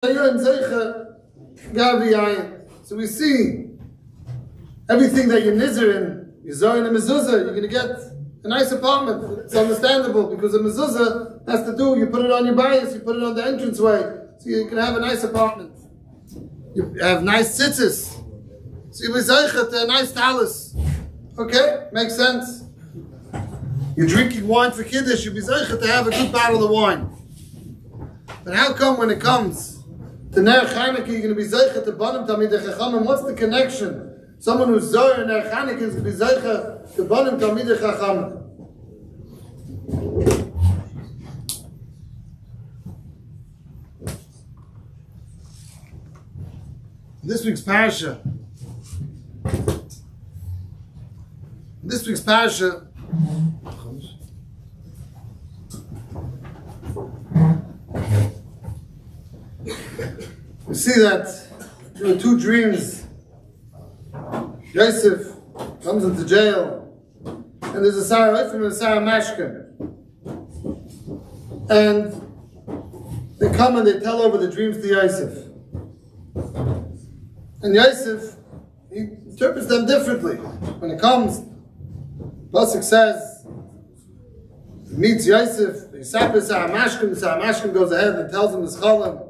So we see everything that you're nizzer in, you're zor in a mezuzah, you're going to get a nice apartment. It's understandable because a mezuzah has to do, you put it on your bias, you put it on the entranceway, so you can have a nice apartment. You have nice tzitzis, so you be zeichet a nice talus. Okay, makes sense. You're drinking wine for kiddush, you be zeichet to have a good bottle of wine. But how come when it comes to Ner Chanukah, you're going to be zeichet to Bunim Talmidei Chachamim? What's the connection? Someone who's zor in Ner Chanukah is going to be zeichet to Bunim Talmidei Chachamim. This week's parasha. We see that there were two dreams. Yosef comes into jail, and there's a Sarah Oifim and a Sarah Mashkin. And they come and they tell over the dreams to Yosef. And Yosef, he interprets them differently. When it comes, Pasuk says, he meets Yosef, he sappers Sarah Mashkin goes ahead and tells him the Schalim.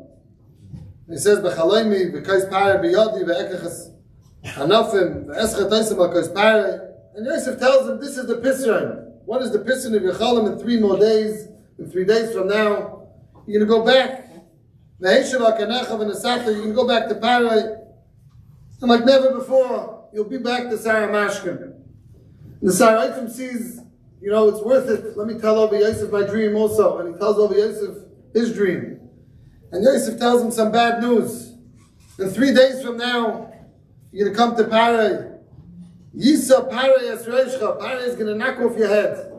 He says, "B'chalomi v'kos parei b'yodi v'ekachas hanafim v'eschat oisem v'kos parei." And Yosef tells him, "This is the pisron. What is the pisron of your chalim in 3 more days? In 3 days from now, you're going to go back. V'heishav ha'kanecha v'nesata. You're going to go back to Parei, and like never before, you'll be back to Sarah Mashkin." And the Sarah Oifim sees, it's worth it. Let me tell over Yosef my dream also, and he tells over Yosef his dream. And Yosef tells him some bad news. In 3 days from now, you're going to come to Parei. Yisa Parei Yisroeshcha. Parei is going to knock off your head.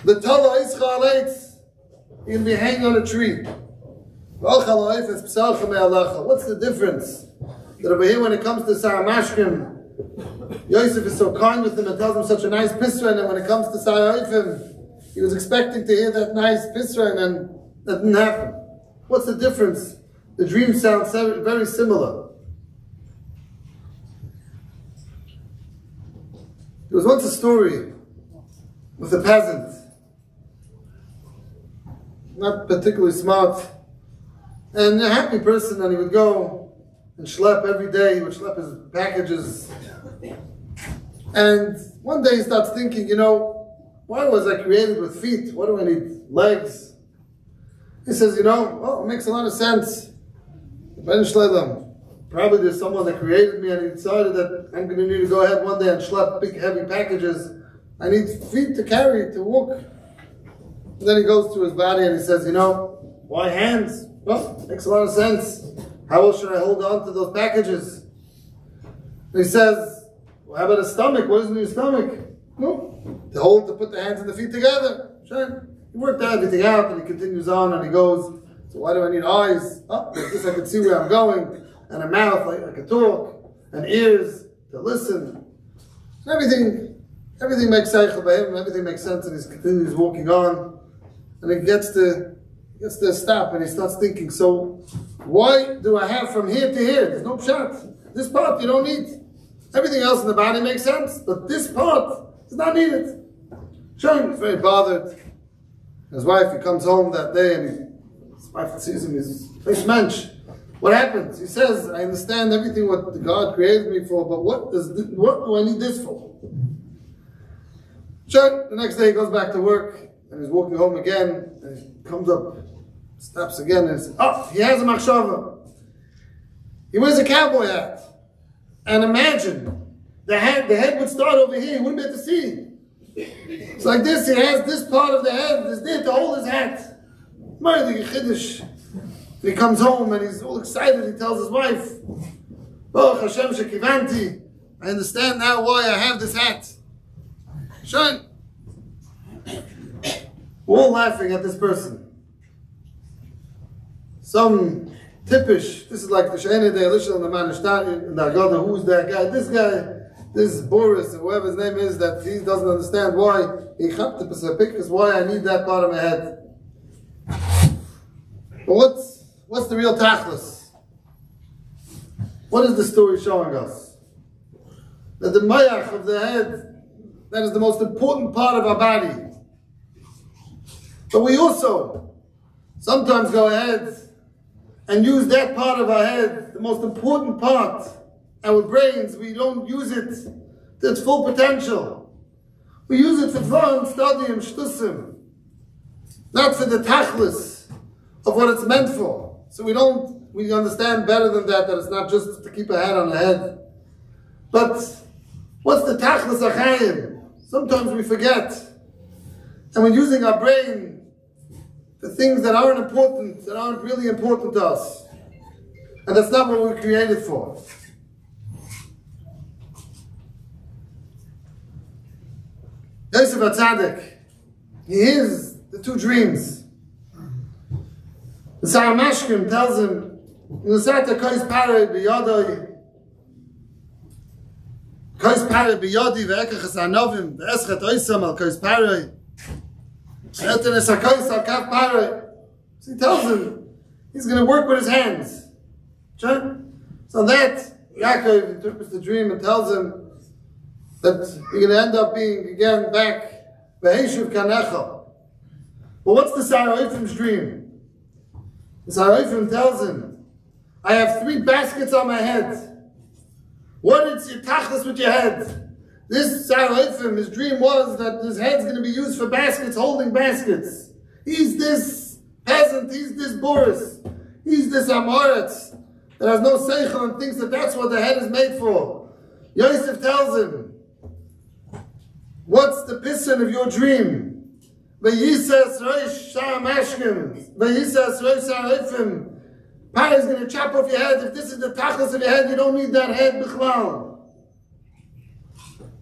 The Tala Ischa Aleitz. You're going to be hanging on a tree. What's the difference? That over here when it comes to Sarah Mashkin, Yosef is so kind with him and tells him such a nice pisran, and when it comes to Sarah Oifim, he was expecting to hear that nice pisran, and that didn't happen. What's the difference? The dream sounds very similar. There was once a story with a peasant, not particularly smart, and a happy person, and he would go and schlep every day. He would schlep his packages. And one day he starts thinking, why was I created with feet? What do I need? Legs? He says, it makes a lot of sense. Probably there's someone that created me and he decided that I'm going to need to go ahead one day and schlep big heavy packages. I need feet to carry, to walk. And then he goes to his body and he says, why hands? Well, makes a lot of sense. How else should I hold on to those packages? And he says, well, how about a stomach? What is in your stomach? No, to put the hands and the feet together. Sure. He worked everything out and he continues on and he goes, so why do I need eyes? Like this I can see where I'm going. And a mouth, I can talk. And ears to listen. And everything makes sense by him, everything makes sense, and he continues walking on. And he gets to a stop and he starts thinking, so why do I have from here to here? There's no pshat. This part you don't need. Everything else in the body makes sense, but this part is not needed. Sure, he's very bothered. His wife, he comes home that day and his wife sees him, he's a mensch. What happens? He says, I understand everything what God created me for, but what do I need this for? Sure, the next day he goes back to work and he's walking home again and he comes up, stops again and says, he has a machshava. He wears a cowboy hat. And imagine, the head would start over here, he wouldn't be able to see. It's like this, he has this part of the head is there to hold his hat. And he comes home and he's all excited, he tells his wife, Baruch Hashem shekivanti, I understand now why I have this hat. Shine. We're all laughing at this person. Some typish, this is like the She'ene de Elisha and the Manishtan and the Agada, who's that guy? This is Boris, or whoever his name is, that he doesn't understand why he chapped the why I need that part of my head. But what's the real tachlis? What is the story showing us? That the mayach of the head, that is the most important part of our body. But we also sometimes go ahead and use that part of our head, the most important part, our brains, we don't use it to its full potential. We use it for fun, study, and shtusim, not for the tachlis of what it's meant for. So we understand better than that it's not just to keep a hat on the head. But what's the tachlis achayim? Sometimes we forget. And we're using our brain for things that aren't important, that aren't really important to us. And that's not what we were created for. Yosef HaTzadik, he hears the two dreams. The Saramashkim tells him, Nusata kois parei biyadoi, kois parei biyadi ve'ekachas anovim, ve'eschet oisam al kois parei, ve'eten es ha-kois al kaf parei. So he tells him, he's going to work with his hands. So that, Yaakov interprets the dream and tells him that you're going to end up being, again, back, ve'eshuv kanecha. But what's the Saraifim's dream? The Saraifim tells him, I have 3 baskets on my head. What is your tachlis with your head? This Saraifim, his dream was that his head's going to be used for baskets, holding baskets. He's this peasant, he's this Boris, he's this Amoritz that has no seichel and thinks that that's what the head is made for. Yosef tells him, what's the pisson of your dream? V'yisas roish sha'amashkim, v'yisas roish sha'arifim. Pai is going to chop off your head. If this is the tachlis of your head, you don't need that head b'chlal.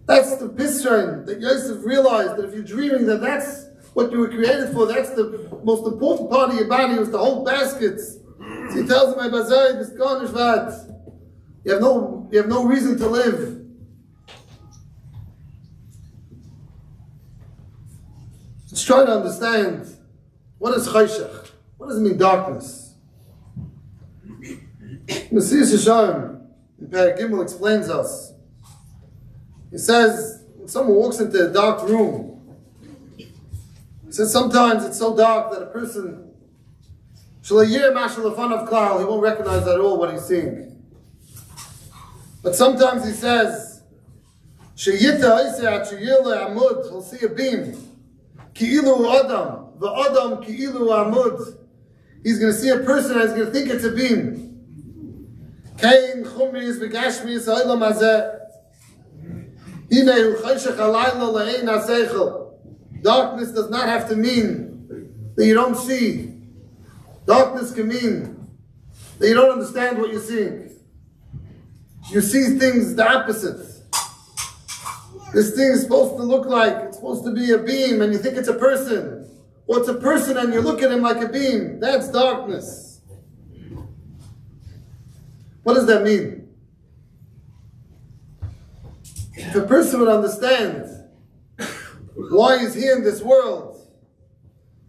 That's the pisson that Yosef realized, that if you're dreaming that that's what you were created for, that's the most important part of your body, was to hold baskets. So he tells him, you have no reason to live. Let's try to understand, what is chayshach? What does it mean, darkness? Mesiba Yesharim in Perek Gimel explains us. He says, when someone walks into a dark room, he says sometimes it's so dark that a person, he won't recognize at all what he's seeing. But sometimes he says, he'll see a beam. Ki'ilu Adam, the Adam Ki'ilu Amud. He's going to see a person and he's going to think it's a beam. Kain Chumris V'Gashmis Ha'olam Hazeh. Hinehu Chayshach Halayla La'ein HaSeichel. Darkness does not have to mean that you don't see. Darkness can mean that you don't understand what you're seeing. You see things the opposite. This thing is supposed to look like, it's supposed to be a beam, and you think it's a person. Or it's a person and you look at him like a beam. That's darkness. What does that mean? If a person would understand why he's here in this world,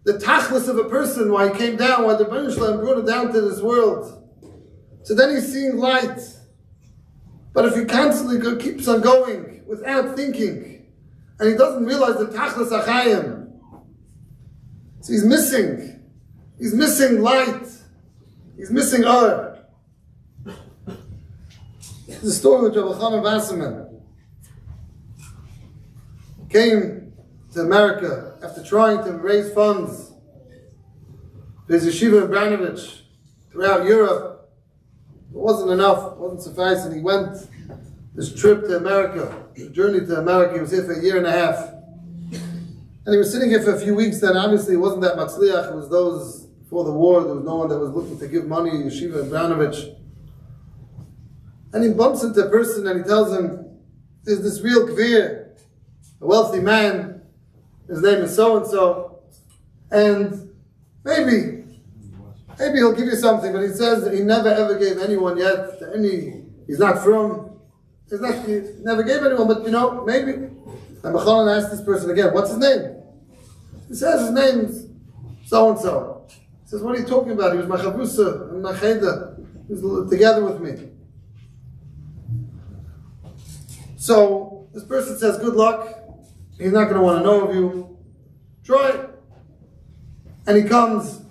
the tachlis of a person, why he came down, why the Bunim brought him down to this world, so then he's seeing light. But if he constantly keeps on going without thinking, and he doesn't realize the tachlis achayim, so he's missing light, he's missing or. There's a story with Rabbi Chanan Wasserman. Came to America after trying to raise funds for his yeshiva in Branovich throughout Europe. It wasn't enough, it wasn't suffice, and he went this trip to America, the journey to America. He was here for 1.5 years. And he was sitting here for a few weeks. Then obviously it wasn't that matzliach. It was those, before the war, there was no one that was looking to give money, yeshiva in Branovich. And he bumps into a person and he tells him, there's this real kvir, a wealthy man, his name is so-and-so, and maybe he'll give you something, but he says that he never ever gave anyone yet, to any, he's not from, he never gave anyone, but maybe. And Chanan asked this person again, what's his name? He says his name's so-and-so. He says, what are you talking about? He was my chavrusa and my cheda. He was together with me. So this person says, good luck. He's not going to want to know of you. Try it. And he comes.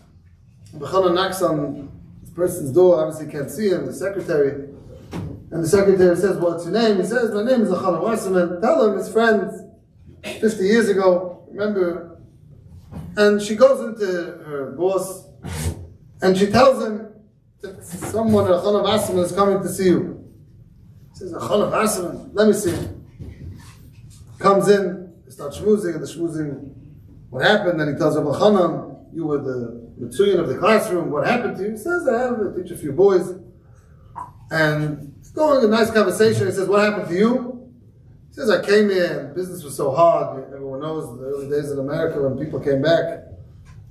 B'chana knocks on this person's door. Obviously he can't see him, the secretary. And the secretary says, what's your name? He says, my name is Achana Wasserman. Tell him his friend 50 years ago. Remember? And she goes into her boss and she tells him that someone, Achana Wasserman, is coming to see you. He says, Achana Wasserman, let me see him. Comes in, they start schmoozing, and the schmoozing, what happened? And he tells Rabbi Chanan, you were the Mitzuyan of the classroom, what happened to you? He says, I teach a few boys. And it's going a nice conversation. He says, what happened to you? He says, I came here and business was so hard. Everyone knows the early days in America when people came back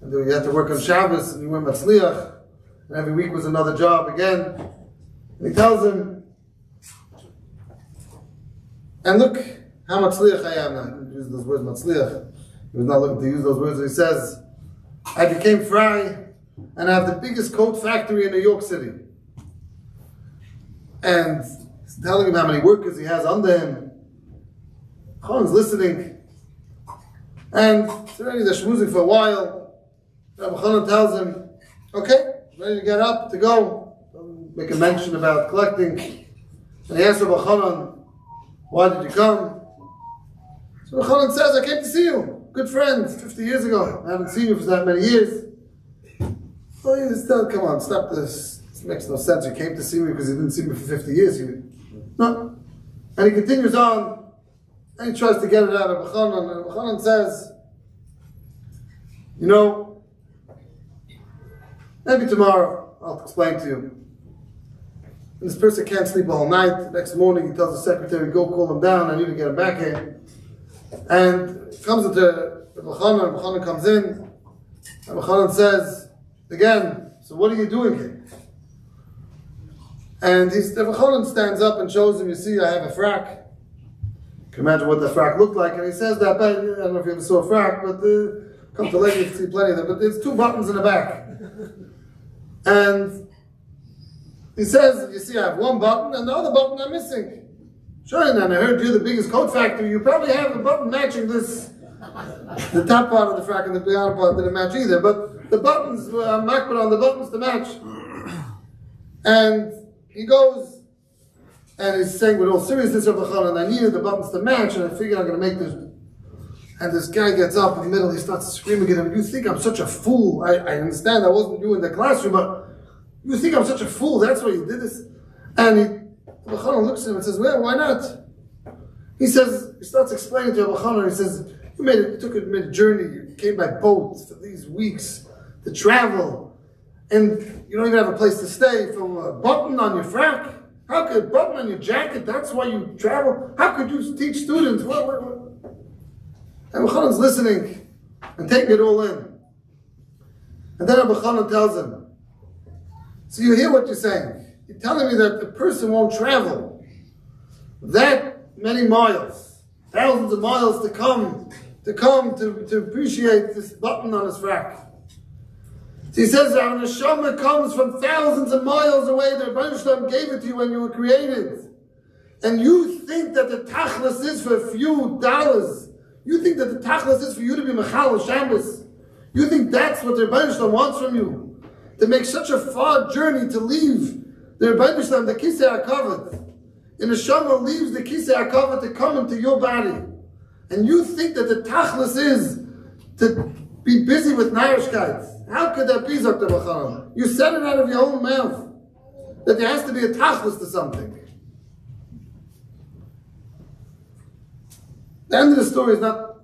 and you had to work on Shabbos and you went Matzliach and every week was another job again. And he tells him, and look how Matzliach I am now. He didn't use those words Matzliach. He was not looking to use those words. He says, I became fry and I have the biggest coat factory in New York City. And he's telling him how many workers he has under him. Khan's listening. And it's already they're schmoozing for a while. Rabbi Chanan tells him, okay, ready to get up, to go. Doesn't make a mention about collecting. And he asks Rabbi Chanan, why did you come? So Rabbi Chanan says, I came to see you. Good friend, 50 years ago. I haven't seen you for that many years. So he just tells, come on, stop this. It makes no sense. You came to see me because you didn't see me for 50 years. No. And he continues on, and he tries to get it out of Chanan. And Chanan says, you know, maybe tomorrow I'll explain to you. And this person can't sleep a whole night. The next morning he tells the secretary, go call him down. I need to get him back here. And he comes into Chanan. And Chanan comes in. And Chanan says, again, so what are you doing here? And Rabbi Chanan stands up and shows him, you see, I have a frack. You can imagine what the frack looked like. And he says that, I don't know if you ever saw a frack, but come to Lake, you can see plenty of them. But there's 2 buttons in the back. And he says, you see, I have 1 button and the other button I'm missing. Sure, and I heard you're the biggest coat factory. You probably have a button matching this. The top part of the frack and the bottom part didn't match either. But the buttons, I'm not put on the buttons to match. And he goes, and he's saying with all seriousness, Rabbi Chanan, I needed the buttons to match, and I figured I'm going to make this. And this guy gets up in the middle, he starts screaming at him, you think I'm such a fool? I understand I wasn't you in the classroom, but you think I'm such a fool? That's why you did this? And Rabbi Chanan looks at him and says, well, why not? He says, he starts explaining to Rabbi Chanan, he says, you made a journey, you came by boat for these weeks to travel. And you don't even have a place to stay. From a button on your frack? How could a button on your jacket? That's why you travel? How could you teach students? What? And Rabbi Chanan's listening and taking it all in. And then Rabbi Chanan tells him, so you hear what you're saying. You're telling me that the person won't travel that many miles, thousands of miles to come to appreciate this button on his frack. So he says that when the neshama comes from thousands of miles away, the Rebbeinu Shalom gave it to you when you were created. And you think that the tachlis is for a few dollars. You think that the tachlis is for you to be mechal Shabbos. You think that's what the Rebbeinu Shalom wants from you. To make such a far journey to leave the Rebbeinu Shalom, the Kisei HaKavod. And the neshama leaves the Kisei HaKavod to come into your body. And you think that the tachlis is to be busy with Narishkeit. How could that be, Dr. Bachan? You said it out of your own mouth. That there has to be a tachlis to something. The end of the story is not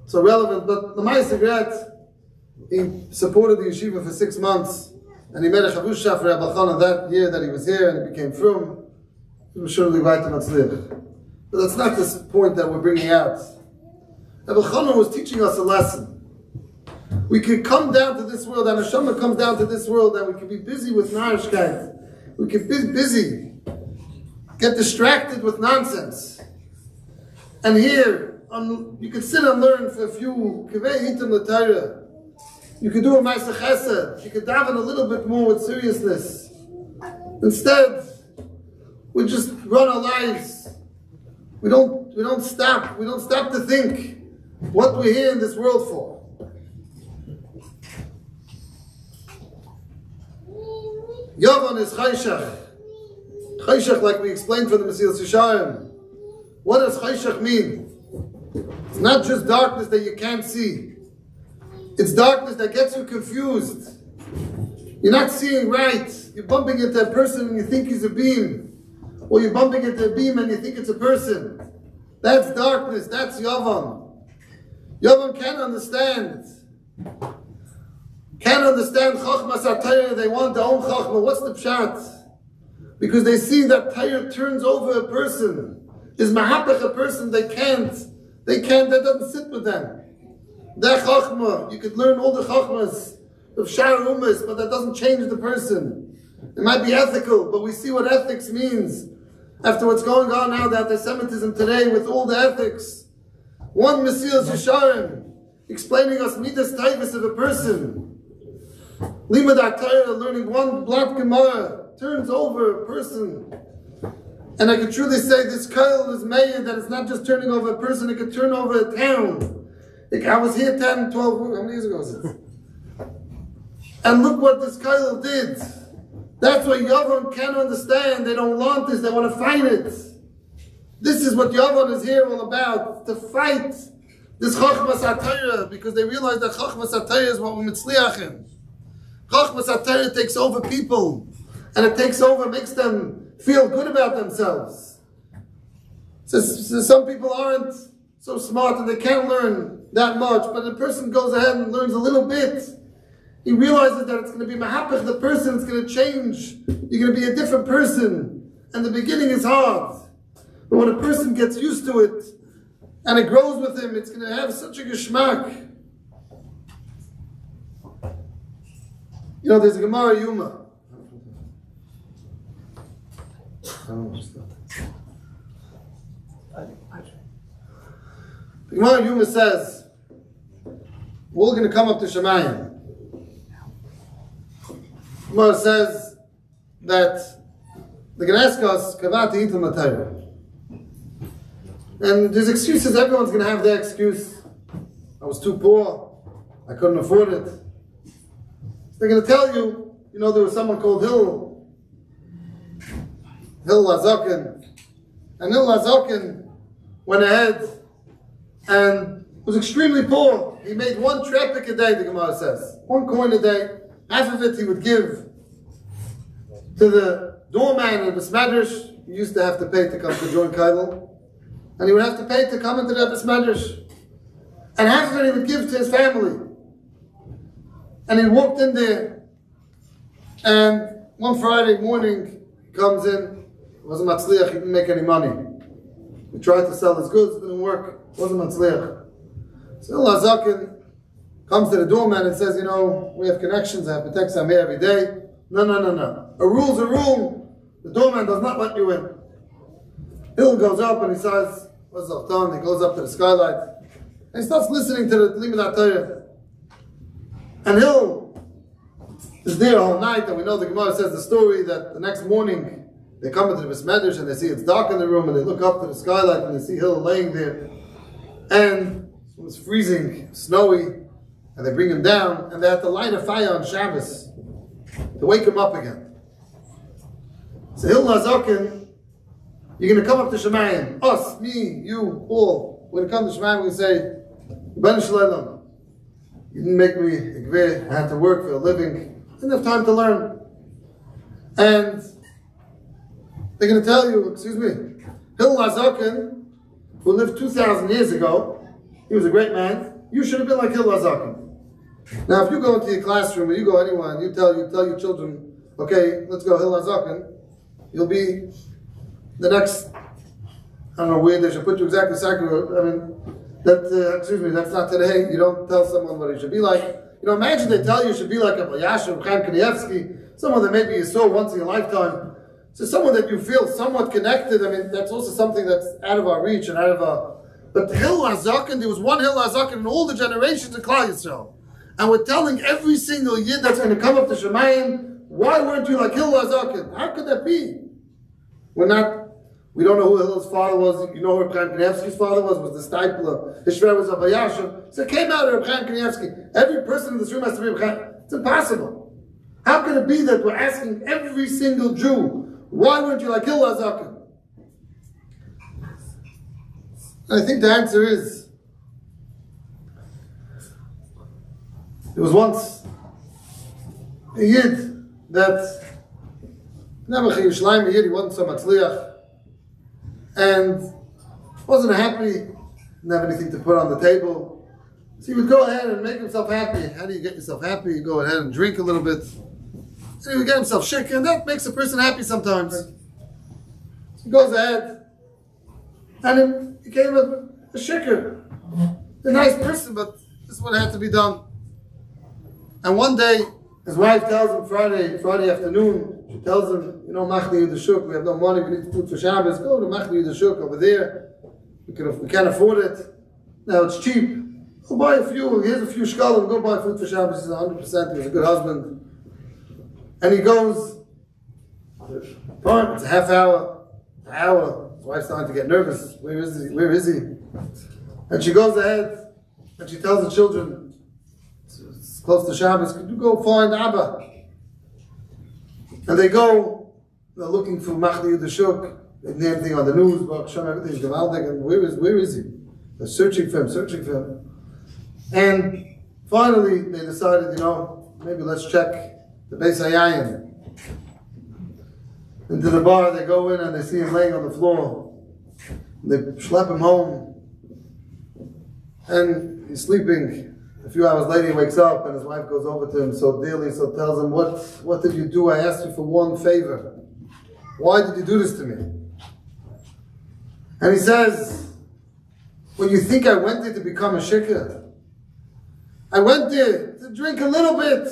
so relevant, but the Mesiba, he supported the yeshiva for 6 months, and he made a chavusha for Rabbi Chanan that year that he was here, and he became frum. He was surely right to Matzliach. But that's not the point that we're bringing out. Rabbi Chanan was teaching us a lesson. We could come down to this world, and Neshama comes down to this world, and we can be busy with narishkeit. We can be busy, get distracted with nonsense. And here, you can sit and learn for a few kivei hitam l'Torah, You could do a Ma'aseh Chesed. You could daven a little bit more with seriousness. Instead, we just run our lives. We don't stop. We don't stop to think what we're here in this world for. Yavan is Chayshach. Chayshach, like we explained from the Mesilas Yesharim. What does Chayshach mean? It's not just darkness that you can't see. It's darkness that gets you confused. You're not seeing right. You're bumping into a person and you think he's a beam. Or you're bumping into a beam and you think it's a person. That's darkness. That's Yavan. Yavan can't understand. Can't understand Chachmas HaTorah. They want their own Chachma. What's the pshat? Because they see that Torah turns over a person. Is mahapach a person they can't, that doesn't sit with them. Their Chachma, you could learn all the Chachmas of Shar Umas, but that doesn't change the person. It might be ethical, but we see what ethics means. After what's going on now, the anti-Semitism today with all the ethics. One Mesilas Yesharim explaining us midas taivus of a person. Limud HaTorah, learning one blot Gemara, turns over a person. And I can truly say this Kollel is made that it's not just turning over a person, it could turn over a town. I was here 10, 12, how many years ago was it? And look what this Kollel did. That's what Yavan can't understand. They don't want this, they want to fight it. This is what Yavan is here all about, to fight this Chachmas HaTorah, because they realize that Chachmas HaTorah is what we're mitzliachim. Chachmas HaTorah takes over people, and it takes over, makes them feel good about themselves. So some people aren't so smart and they can't learn that much, but a person goes ahead and learns a little bit. He realizes that it's going to be mahapach, the person, it's going to change. You're going to be a different person. And the beginning is hard. But when a person gets used to it, and it grows with him, it's going to have such a geschmack. You know, there's a Gemara Yuma. The Gemara Yuma says, we're all going to come up to Shemayim. Gemara says that they're going to ask us, Kavati Itam Matayra. And there's excuses, everyone's going to have their excuse. I was too poor, I couldn't afford it. They're going to tell you, you know, there was someone called Hillel Azaken. And Hillel Azaken went ahead and was extremely poor. He made one trepik a day, the Gemara says. 1 coin a day. Half of it he would give to the doorman of the Besmedrash. He used to have to pay to come to join Kollel. And he would have to pay to come into the Besmedrash. And half of it he would give to his family. And he walked in there, and one Friday morning, he comes in, it wasn't matzliach, he didn't make any money. He tried to sell his goods, it didn't work, it wasn't matzliach. So Hillel Azaken comes to the doorman and says, you know, we have connections, I have to text him here every day. No. A rule's a rule. The doorman does not let you in. Hillel goes up and he says, what's up, Tom? He goes up to the skylight, and he starts listening to the Limud HaTorah. And Hillel is there all night, and we know the Gemara says the story that the next morning they come into the Besmedrash and they see it's dark in the room, and they look up to the skylight and they see Hillel laying there, and it was freezing, snowy, and they bring him down, and they have to light a fire on Shabbos to wake him up again. So Hillel Azaken, you're going to come up to Shemayim, us, me, you, all. We're going to come to Shemayim, we're going to say, Ben Shalom. You didn't make me igveh, I had to work for a living, didn't have time to learn. And they're going to tell you, excuse me, Hillel Azaken, who lived 2,000 years ago, he was a great man, you should have been like Hillel Azaken. Now if you go into your classroom, or you go anywhere, and you tell your children, okay, let's go Hillel Azaken, you'll be the next, I don't know where they should put you exactly, excuse me, that's not today. You don't tell someone what he should be like. You know, imagine they tell you you should be like a Yashem Chaim Kanievsky, someone that maybe you saw once in your lifetime. So someone that you feel somewhat connected. I mean, that's also something that's out of our reach and out of our... But Hillel Azaken, there was one Hillel Azaken in all the generations of Klal Yisrael. And we're telling every single Yid that's going to come up to Shemayim, why weren't you like Hillel HaZaken? How could that be? We don't know who Hillel's father was. You know who Reb Chaim Kanievsky's father was the Stipler. His shver was Abba Yashem. So it came out of Reb Chaim Kanievsky. Every person in this room has to be Reb Chaim. It's impossible. How can it be that we're asking every single Jew, why weren't you like Hillel HaZaken? And I think the answer is, there was once a Yid that never Yerushalayim Yid, he wasn't so matzliach, and wasn't happy, didn't have anything to put on the table. So he would go ahead and make himself happy. How do you get yourself happy? You go ahead and drink a little bit. So he would get himself shikha, and that makes a person happy sometimes. So he goes ahead, and he became a shikha, a nice person, but this is what had to be done. And one day, his wife tells him Friday afternoon, she tells him, you know, Machli Yudashuk, we have no money, we need food for Shabbos, go to Machli Yudashuk over there. We can't afford it. Now it's cheap. Go buy a few, here's a few shkalim, go buy food for Shabbos. He's 100%, he was a good husband. And he goes, fine, it's a half hour, an hour. His wife's starting to get nervous. Where is he? And she goes ahead, and she tells the children, it's close to Shabbos, could you go find Abba? And they go, they're looking for Machli Yudashuk. They didn't hear anything on the news, but everything's gewaldig, and where is he? They're searching for him. And finally, they decided, you know, maybe let's check the Beis Hayayin. Into the bar, they go in and they see him laying on the floor. They schlep him home. And he's sleeping. A few hours later, he wakes up and his wife goes over to him so dearly, so tells him, what did you do? I asked you for one favor. Why did you do this to me? And he says, well, you think I went there to become a shikha? I went there to drink a little bit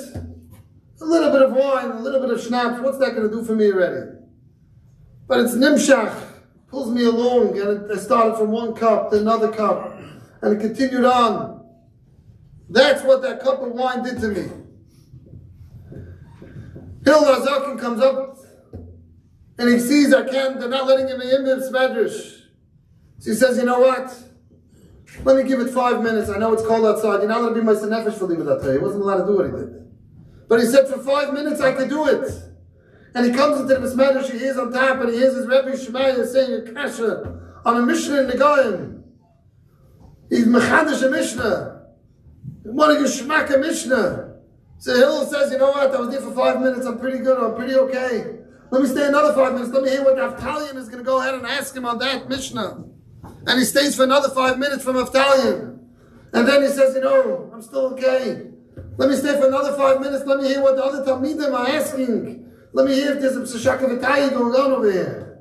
of wine, a little bit of schnapps. What's that going to do for me already? But it's nimshach, pulls me along, and I started from one cup to another cup, and it continued on. That's what that cup of wine did to me. Hillel HaZaken comes up, and he sees they're not letting him in the Medrash. So he says, you know what? Let me give it 5 minutes. I know it's cold outside. You're not going to be my senefesh for leaving that day. He wasn't allowed to do what he did. But he said, for 5 minutes I could do it. And he comes into the Medrash, he hears on top, and he hears his Rebbe Shemaiah saying a kasha on a Mishnah in the Goyim. He's mechadish a Mishnah. What a geshmak a Mishnah. So Hillel says, you know what, I was there for 5 minutes, I'm pretty good, I'm pretty okay. Let me stay another 5 minutes, let me hear what Naftalion is going to go ahead and ask him on that Mishnah. And he stays for another 5 minutes from Naftalion. And then he says, you know, I'm still okay. Let me stay for another 5 minutes, let me hear what the other Talmidim are asking. Let me hear if there's a Pshashak of V'tayi going on over here.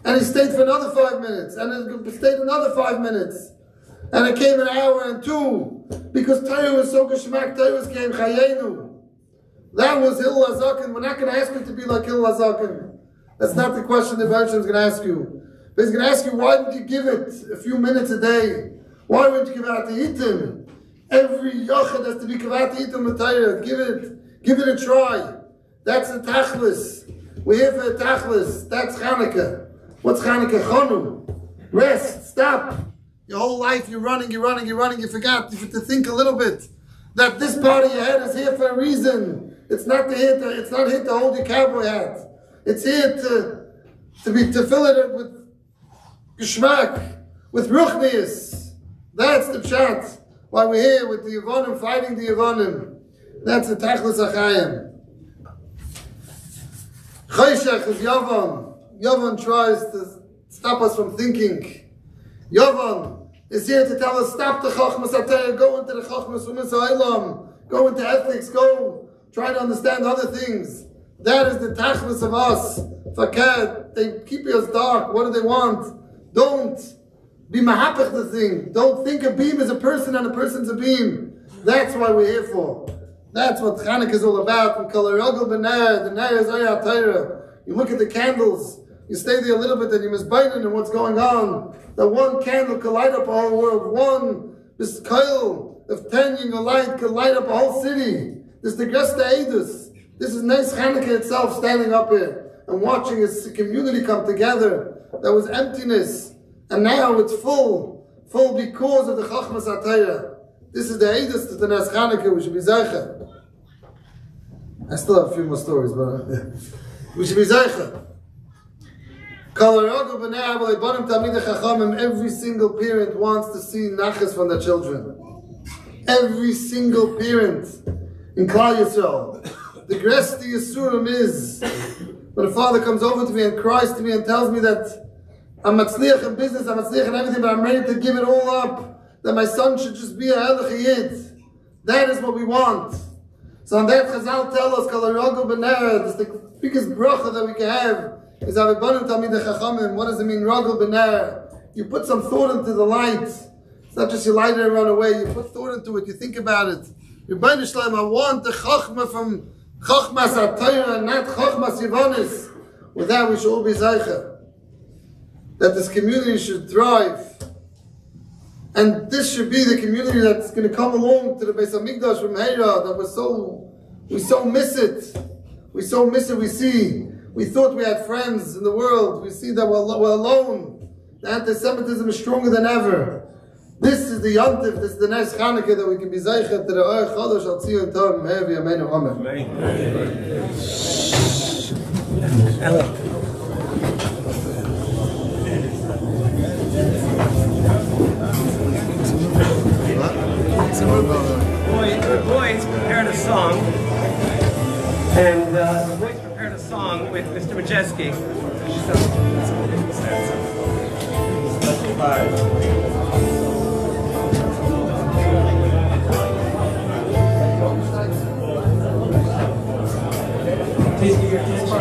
And he stayed for another 5 minutes, and he stayed another 5 minutes. And it came an hour and two, because Torah was so geshmak, Torah came chayenu. That was Hillel HaZaken. We're not going to ask you to be like Hillel HaZaken. That's not the question the Rebbe is going to ask you. But he's going to ask you, why didn't you give it a few minutes a day? Why wouldn't you give out the itim? Every yachad has to be kavat itim with Torah. Give it a try. That's the tachlis. We're here for a tachlis. That's Chanukah. What's Chanukah? Chonu. Rest. Stop. Your whole life you're running. You forgot to think a little bit that this part of your head is here for a reason. It's not here to hold your cowboy hat. It's here to fill it with geschmack, with ruchnius. That's the pshat. Why we're here with the Yevonim, fighting the Yevonim. That's the tachlis achayim. Choshech is Yavon. Yavon tries to stop us from thinking. Yavon is here to tell us, stop the Chachmas HaTorah, go into the Chachmas Ha'olam, go into ethics, go try to understand other things. That is the tachlis of us. Fakir, they keep us dark. What do they want? Don't be mahapach the thing. Don't think a beam is a person and a person's a beam. That's what we're here for. That's what Chanukah is all about. And Kollel b'ner, the ner is Oyat Torah. You look at the candles. You stay there a little bit and you misbite and what's going on. That one candle can light up a whole world. One this Kollel of 10 young light could light up a whole city. This is the Gresta Eidus. This is Nes Chanukah itself standing up here and watching his community come together. There was emptiness, and now it's full because of the Chachmas HaTorah. This is the Eidus to the Nes Chanukah. We should be Zeicha. I still have a few more stories, but we should be Zeicha. Every single parent wants to see nachas from their children. Every single parent in Klal Yisrael. The Gresti Yisurim is when a father comes over to me and cries to me and tells me that I'm matzliach in business, I'm matzliach in everything, but I'm ready to give it all up, that my son should just be a Elech Yid. That is what we want. So on that, Chazal tell us, this is the biggest bracha that we can have, is Bunim Talmidei Chachamim. What does it mean, Ragel B'ner? You put some thought into the light. It's not just you light it and run away, you put thought into it, you think about it. Rebbeinu Shalom, I want the Chachma from Chachmas HaTorah and not Chachmas Yivanis. With that, we should all be Zeicha. That this community should thrive. And this should be the community that's going to come along to the Beis HaMikdash from Heira, that we so miss it. We so miss it. We thought we had friends in the world. We see that we're alone. The anti-Semitism is stronger than ever. This is the Yontif, this is the Nes Chanukah that we can be Zeichet to the Oyer Chodesh Al Tzion Tov Me'evi Amen Amen. The boys prepared a song, and the boys prepared a song with Mr. Majeski. Please give your hands for